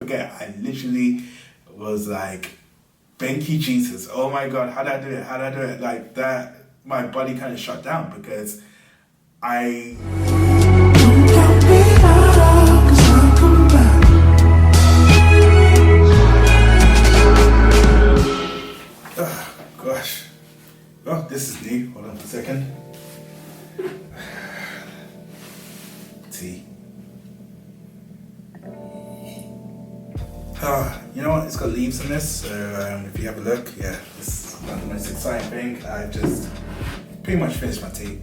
forget, I literally was like, thank you, Jesus. Oh my God, how did I do it? How did I do it? Like that, my body kind of shut down because I... Oh, gosh. Oh, this is new. Hold on for a second. Tea. You know what? It's got leaves in this, so if you have a look, yeah, this is not the most exciting thing. I just pretty much finished my tea.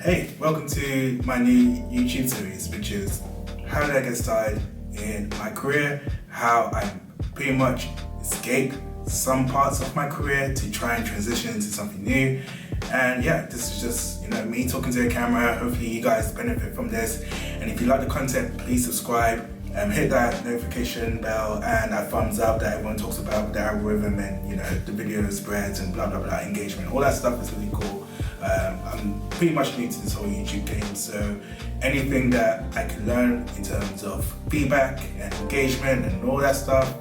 Hey, welcome to my new YouTube series, which is how did I get started in my career, how I pretty much escaped some parts of my career to try and transition into something new. And yeah, this is just, me talking to a camera. Hopefully you guys benefit from this. And if you like the content, please subscribe. Hit that notification bell and that thumbs up that everyone talks about with the algorithm and the video spreads and blah blah blah, engagement. All that stuff is really cool. I'm pretty much new to this whole YouTube game, so anything that I can learn in terms of feedback and engagement and all that stuff,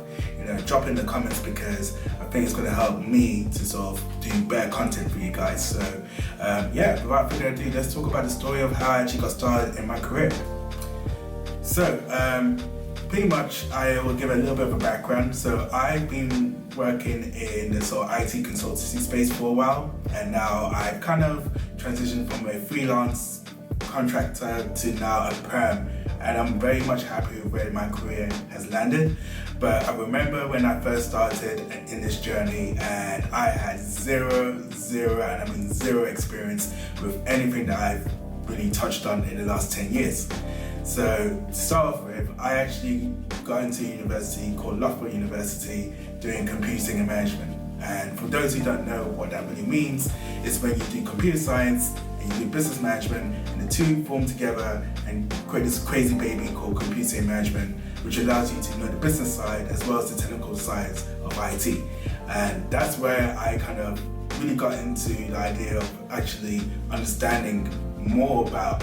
drop in the comments, because I think it's going to help me to sort of do better content for you guys. So yeah, without further ado, let's talk about the story of how I actually got started in my career. So, pretty much I will give a little bit of a background. So I've been working in the sort of IT consultancy space for a while, and now I've kind of transitioned from a freelance contractor to now a perm, and I'm very much happy with where my career has landed. But I remember when I first started in this journey, and I had zero, and I mean zero experience with anything that I've really touched on in the last 10 years. So to start off with, I actually got into a university called Loughborough University doing computing and management. And for those who don't know what that really means, it's when you do computer science and you do business management, and the two form together and create this crazy baby called computing and management, which allows you to know the business side as well as the technical sides of IT. And that's where I kind of really got into the idea of actually understanding more about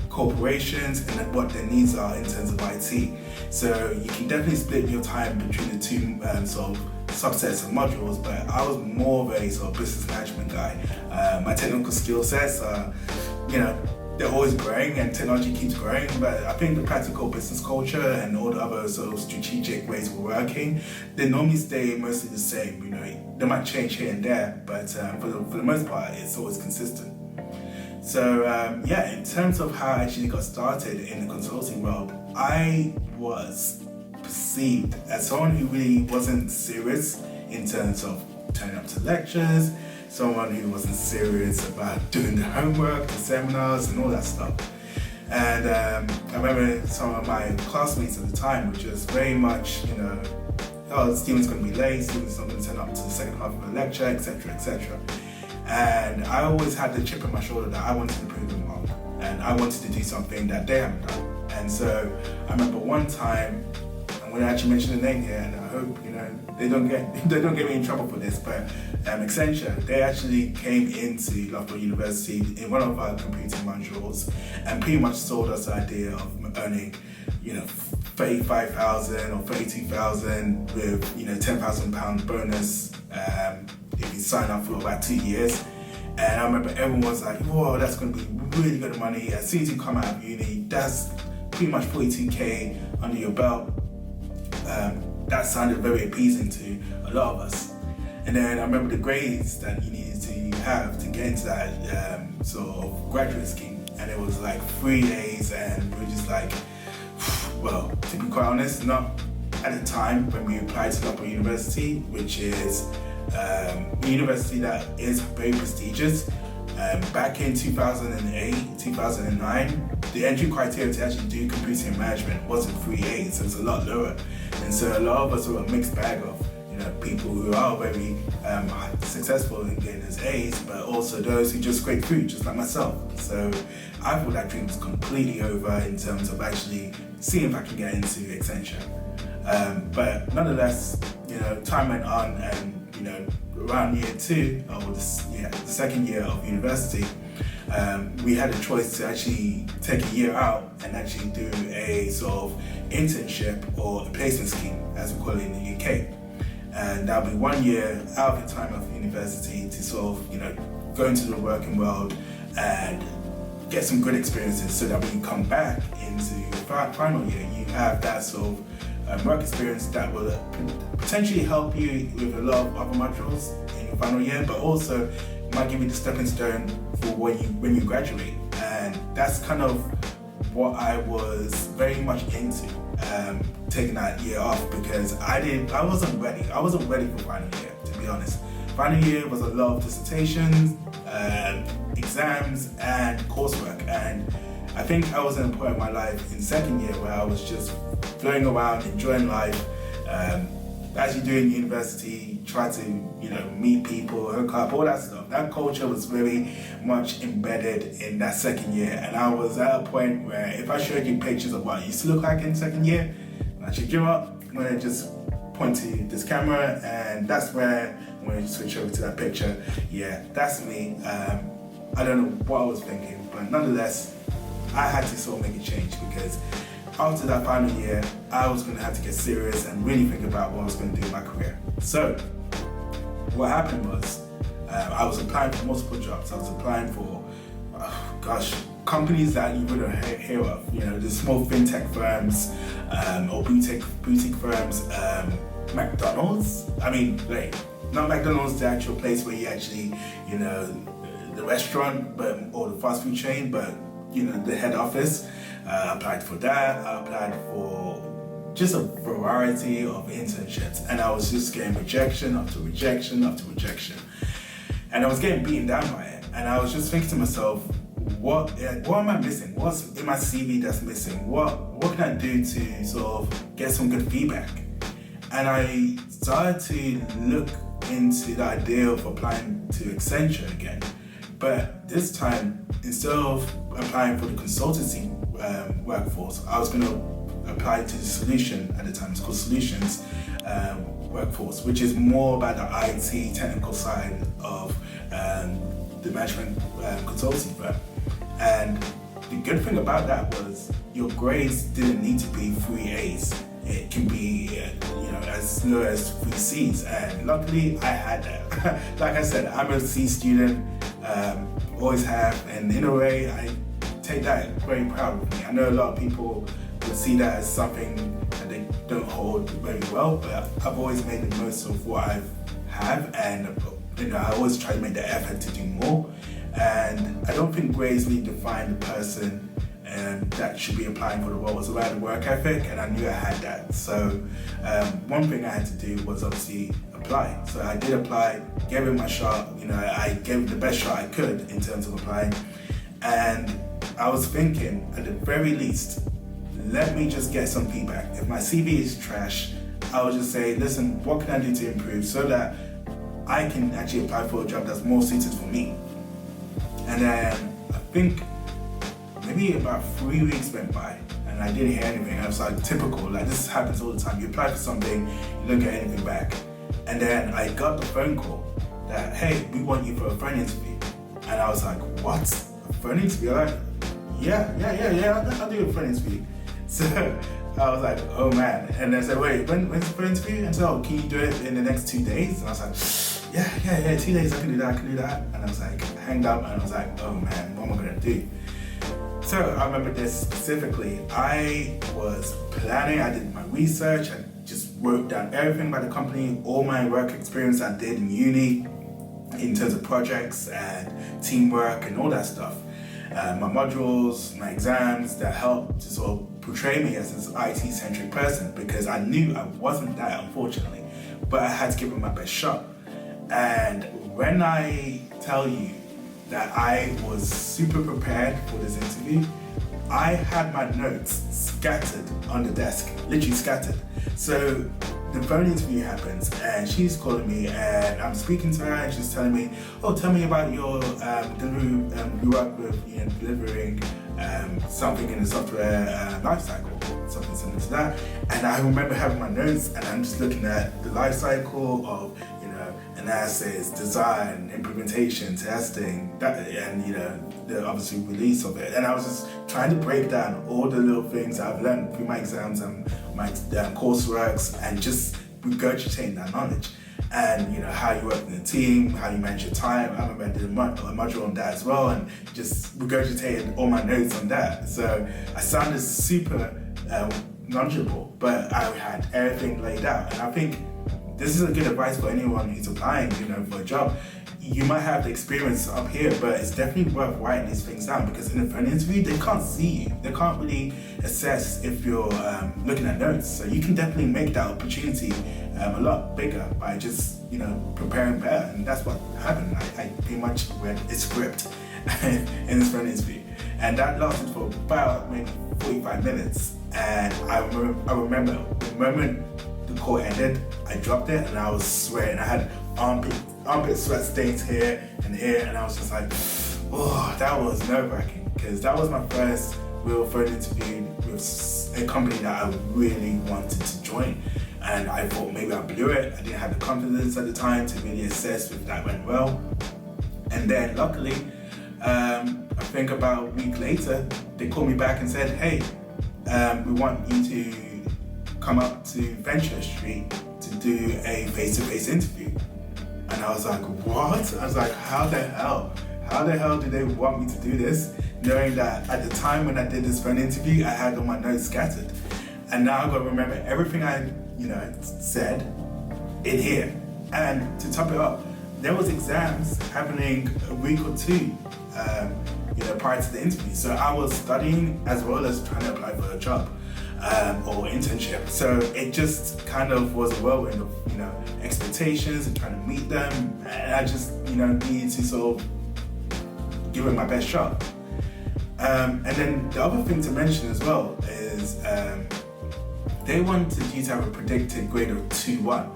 corporations and what their needs are in terms of IT. So you can definitely split your time between the two sort of subsets of modules, but I was more of a sort of business management guy. My technical skill sets are, they're always growing and technology keeps growing, but I think the practical business culture and all the other sort of strategic ways of working, they normally stay mostly the same. They might change here and there, but for the most part, it's always consistent. So yeah, in terms of how I actually got started in the consulting world, I was perceived as someone who really wasn't serious in terms of turning up to lectures, someone who wasn't serious about doing the homework, the seminars and all that stuff. And I remember some of my classmates at the time were just very much, oh, Stephen's going to be late, Stephen's not going to turn up to the second half of the lecture, etc., etc. And I always had the chip on my shoulder that I wanted to prove them wrong, and I wanted to do something that they haven't done. And so I remember one time, I'm going to actually mention the name here, and I hope they don't get me in trouble for this, but Accenture, they actually came into Loughborough University in one of our computing modules and pretty much sold us the idea of earning 35,000 or 32,000 with £10,000 bonus if you sign up for about 2 years. And I remember everyone was like, whoa, that's going to be really good money. As soon as you come out of uni, that's pretty much 42k under your belt. That sounded very appeasing to a lot of us. And then I remember the grades that you needed to have to get into that sort of graduate scheme. And it was like 3 A's, and we were just like, well, to be quite honest, not at the time when we applied to Loughborough University, which is a university that is very prestigious. Back in 2008, 2009, the entry criteria to actually do computing and management wasn't 3 A's, so it was a lot lower. And so a lot of us were a mixed bag of people who are very successful in getting those A's, but also those who just scrape through, just like myself. So I thought that dream was completely over in terms of actually seeing if I can get into Accenture. But nonetheless, time went on, and around year 2, or the second year of university, we had a choice to actually take a year out and actually do a sort of internship or a placement scheme, as we call it in the UK. And that'll be 1 year out of your time of university to sort of, go into the working world and get some good experiences, so that when you come back into your final year, you have that sort of work experience that will potentially help you with a lot of other modules in your final year, but also might give you the stepping stone for when you graduate. And that's kind of what I was very much into, taking that year off, because I wasn't ready. I wasn't ready for final year, to be honest. Final year was a lot of dissertations, exams, and coursework. And I think I was in a point in my life in second year where I was just flowing around, enjoying life. As you do in university, try to meet people, hook up, all that stuff. That culture was very much embedded in that second year, and I was at a point where if I showed you pictures of what I used to look like in second year, I should give up. I'm gonna just point to this camera, and that's where I'm gonna switch over to that picture. Yeah, that's me. I don't know what I was thinking, but nonetheless, I had to sort of make a change, because after that final year, I was going to have to get serious and really think about what I was going to do in my career. So, what happened was, I was applying for multiple jobs. I was applying for, companies that you wouldn't hear of. The small fintech firms, or boutique firms, McDonald's. I mean, like, not McDonald's, the actual place where you actually, the restaurant, or the fast food chain, but the head office. I applied for that. I applied for just a variety of internships, and I was just getting rejection after rejection after rejection, and I was getting beaten down by it. And I was just thinking to myself, what am I missing? What's in my CV that's missing? What can I do to sort of get some good feedback? And I started to look into the idea of applying to Accenture again, but this time, instead of applying for the consultancy workforce, I was going to apply to the solution at the time. It's called Solutions workforce, which is more about the IT technical side of the management consultancy firm. And the good thing about that was your grades didn't need to be 3 A's. It can be as low as 3 C's, and luckily I had that. Like I said, I'm a C student, always have, and in a way I take that very proud of me. I know a lot of people would see that as something that they don't hold very well, but I've always made the most of what I have, and I always try to make the effort to do more. And I don't think grades need to define the person that should be applying for the role. It's about the work ethic, and I knew I had that. So one thing I had to do was obviously apply. So I did apply, gave it my shot. I gave it the best shot I could in terms of applying. And I was thinking, at the very least, let me just get some feedback. If my CV is trash, I would just say, listen, what can I do to improve so that I can actually apply for a job that's more suited for me? And then I think maybe about 3 weeks went by and I didn't hear anything. I was like, typical, like this happens all the time. You apply for something, you don't get anything back. And then I got the phone call that, hey, we want you for a phone interview. And I was like, what? A phone interview? I'm like, yeah, I'll do a phone interview. So I was like, oh man. And they said, wait, when's the phone interview? And so, can you do it in the next 2 days? And I was like, yeah, 2 days, I can do that. And I was like, hanged up, and I was like, oh man, what am I gonna do? So I remember this specifically. I was planning, I did my research, I just wrote down everything about the company, all my work experience I did in uni, in terms of projects and teamwork and all that stuff. My modules, my exams that helped to sort of portray me as this IT-centric person, because I knew I wasn't that, unfortunately, but I had to give it my best shot. And when I tell you that I was super prepared for this interview, I had my notes scattered on the desk, literally scattered. So the phone interview happens and she's calling me and I'm speaking to her and she's telling me, oh, tell me about your delivery, you work with delivering something in the software lifecycle, something similar to that. And I remember having my notes and I'm just looking at the lifecycle of and that's its design, implementation, testing, and the obviously release of it. And I was just trying to break down all the little things I've learned through my exams and my courseworks, and just regurgitating that knowledge. And how you work in a team, how you manage your time. I remember I did a module on that as well, and just regurgitated all my notes on that. So I sounded super knowledgeable, but I had everything laid out. And I think this is a good advice for anyone who's applying, for a job. You might have the experience up here, but it's definitely worth writing these things down, because in an interview, they can't see you. They can't really assess if you're looking at notes. So you can definitely make that opportunity a lot bigger by just, preparing better. And that's what happened. I pretty much read a script in this phone interview. And that lasted for about maybe 45 minutes. And I remember the moment the call ended, I dropped it and I was sweating. I had armpit sweat stains here, and I was just like, oh, that was nerve-wracking, because that was my first real phone interview with a company that I really wanted to join. And I thought maybe I blew it. I didn't have the confidence at the time to really assess if that went well. And then luckily, I think about a week later, they called me back and said, hey, we want you to come up to Venture Street to do a face-to-face interview. And I was like, what? I was like, how the hell? How the hell do they want me to do this? Knowing that at the time when I did this phone interview, I had all my notes scattered. And now I've got to remember everything I said in here. And to top it up, there was exams happening a week or two prior to the interview. So I was studying as well as trying to apply for a job or internship. So it just kind of was a whirlwind of expectations and trying to meet them. And I just needed to sort of give it my best shot. And then the other thing to mention as well is they wanted you to have a predicted grade of 2-1.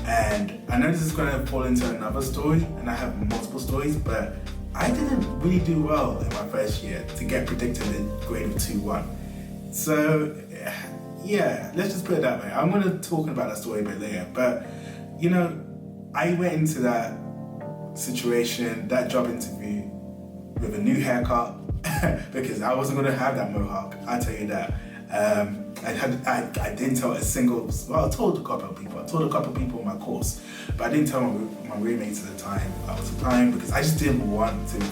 And I know this is going to fall into another story, and I have multiple stories, but I didn't really do well in my first year to get predicted a grade of 2-1. So yeah, let's just put it that way. I'm going to talk about that story a bit later, but I went into that situation, that job interview, with a new haircut because I wasn't going to have that mohawk, I'll tell you that. I didn't tell a single, well, I told a couple of people in my course, but I didn't tell my roommates at the time I was applying, because I just didn't want to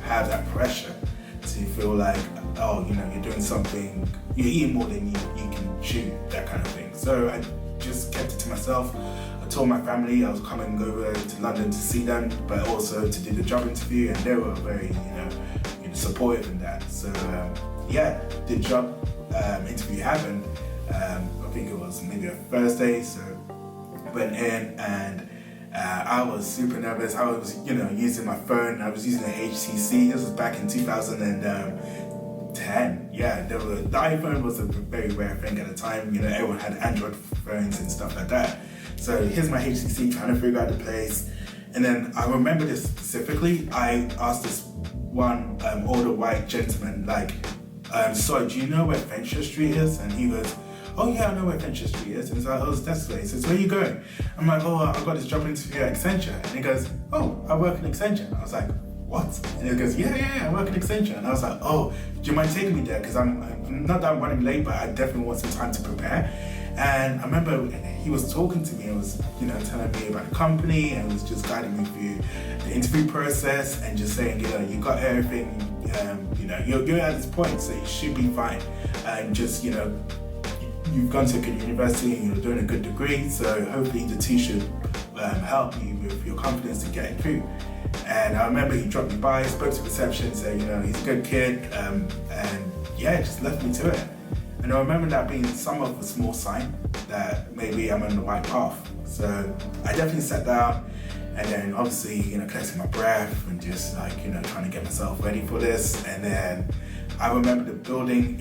have that pressure to feel like, oh, you're doing something, you're eating more than you can chew, that kind of thing. So I just kept it to myself. I told my family I was coming over to London to see them, but also to do the job interview, and they were very, supportive in that. So yeah, the job interview happened. I think it was maybe a Thursday, so I went in and I was super nervous. I was, using my phone. I was using a HTC. This was back in 2010. Yeah, the iPhone was a very rare thing at the time. Everyone had Android phones and stuff like that. So here's my HTC trying to figure out the place. And then I remember this specifically. I asked this one older white gentleman, like, sorry, do you know where Venture Street is? And he goes, oh yeah, I know where Accenture Street is. And he's like, oh, it's this way. He says, where are you going? I'm like, oh, I've got this job interview at Accenture. And he goes, oh, I work in Accenture. And I was like, what? And he goes, yeah, I work in Accenture. And I was like, oh, do you mind taking me there? Because I'm not that I'm running late, but I definitely want some time to prepare. And I remember he was talking to me and was, telling me about the company and was just guiding me through the interview process and just saying, you got everything, you're at this point, so you should be fine. And just, you've gone to a good university and you're doing a good degree, so hopefully the two should help you with your confidence to get through. And I remember he dropped me by, spoke to reception, said, he's a good kid, and yeah, just left me to it. And I remember that being somewhat of a small sign that maybe I'm on the right path. So I definitely sat down and then obviously, collecting my breath and just like, trying to get myself ready for this. And then I remember the building,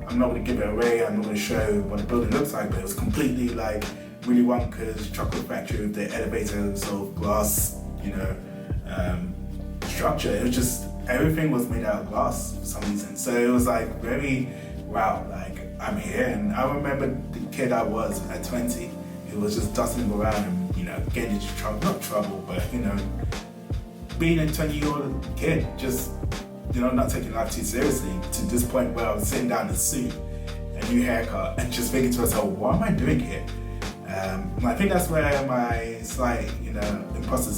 I'm not gonna give it away, I'm not gonna show what the building looks like, but it was completely like Willy Wonka's chocolate factory with the elevator, sort of glass, structure. It was just, everything was made out of glass for some reason. So it was like very, wow, like I'm here. And I remember the kid I was at 20, it was just dusting him around and, getting into trouble, not trouble, but, being a 20-year-old kid, just, not taking life too seriously, to this point where I was sitting down in a suit, a new haircut, and just thinking to myself, what am I doing here? And I think that's where my slight, imposter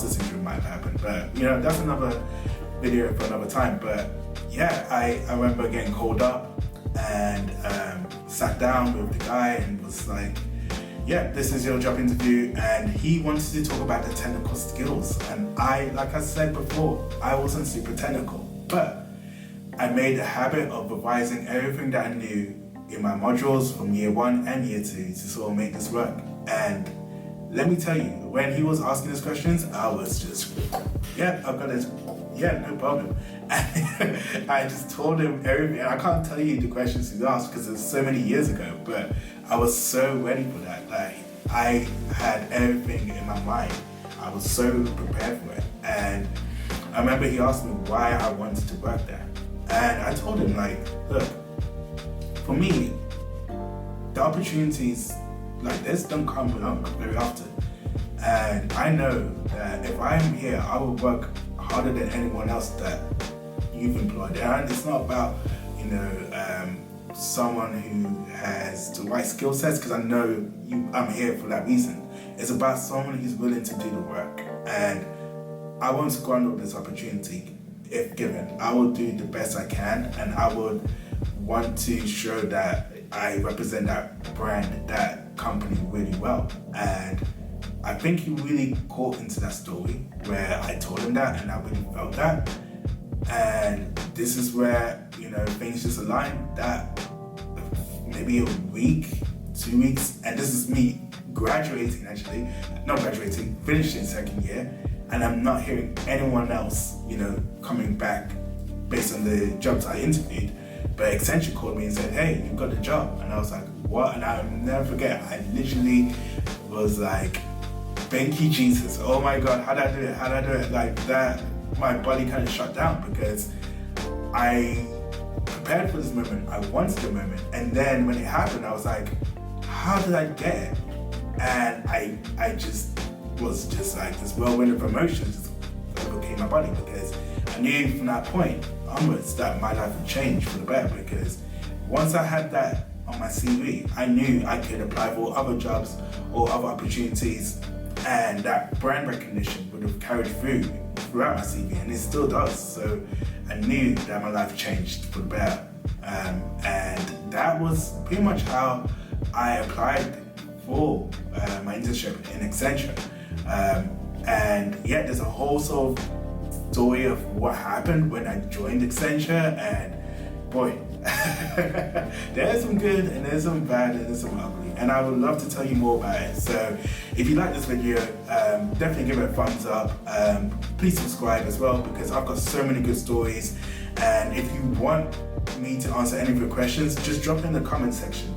syndrome might have happened. But, that's another video for another time. But yeah, I remember getting called up and sat down with the guy and was like, yeah, this is your job interview. And he wanted to talk about the technical skills. And like I said before, I wasn't super technical, but I made a habit of revising everything that I knew in my modules from year 1 and year 2 to sort of make this work. And let me tell you, when he was asking these questions, I was just, yeah, I've got this, yeah, no problem. And I just told him everything. And I can't tell you the questions he asked because it was so many years ago, but I was so ready for that. Like, I had everything in my mind. I was so prepared for it. And I remember he asked me why I wanted to work there. And I told him, like, look, for me, the opportunities like this don't come along very often. And I know that if I'm here, I will work harder than anyone else that you've employed. And it's not about, someone who has the right skill sets, because I know I'm here for that reason. It's about someone who's willing to do the work. And I won't squander this opportunity if given. I will do the best I can, and I would want to show that I represent that brand, that company really well. And I think he really caught into that story where I told him that, and I really felt that. And this is where, things just aligned. That maybe a week, 2 weeks, and this is me graduating actually, not graduating, finishing second year, and I'm not hearing anyone else, coming back based on the jobs I interviewed. But Accenture called me and said, hey, you've got the job. And I was like, what? And I'll never forget, I literally was like, thank you, Jesus. Oh my God, how'd I do it? How'd I do it? Like that, my body kind of shut down because I prepared for this moment. I wanted the moment. And then when it happened, I was like, how did I get it? And I just was just like this whirlwind of emotions just overcame my body, because I knew from that point onwards that my life would change for the better, because once I had that on my CV, I knew I could apply for other jobs or other opportunities, and that brand recognition would have carried throughout my CV, and it still does. So I knew that my life changed for the better. And that was pretty much how I applied for my internship in Accenture. And yeah, there's a whole sort of story of what happened when I joined Accenture, and boy, there's some good and there's some bad and there's some ugly, and I would love to tell you more about it. So if you like this video, definitely give it a thumbs up. Please subscribe as well, because I've got so many good stories, and if you want me to answer any of your questions, just drop in the comment section.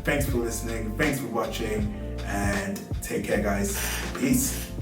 Thanks for listening, thanks for watching, and take care guys. Peace.